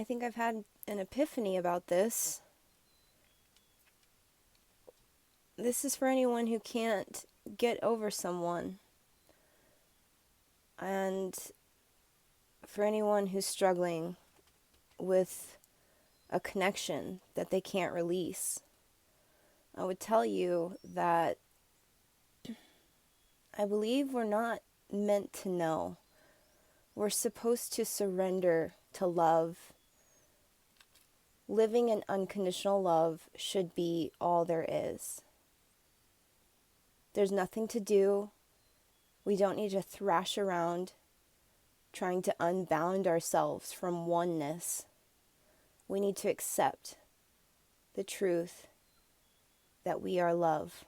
I think I've had an epiphany about this. This is for anyone who can't get over someone, and for anyone who's struggling with a connection that they can't release. I would tell you that I believe we're not meant to know. We're supposed to surrender to love. Living in unconditional love should be all there is. There's nothing to do. We don't need to thrash around trying to unbound ourselves from oneness. We need to accept the truth that we are love.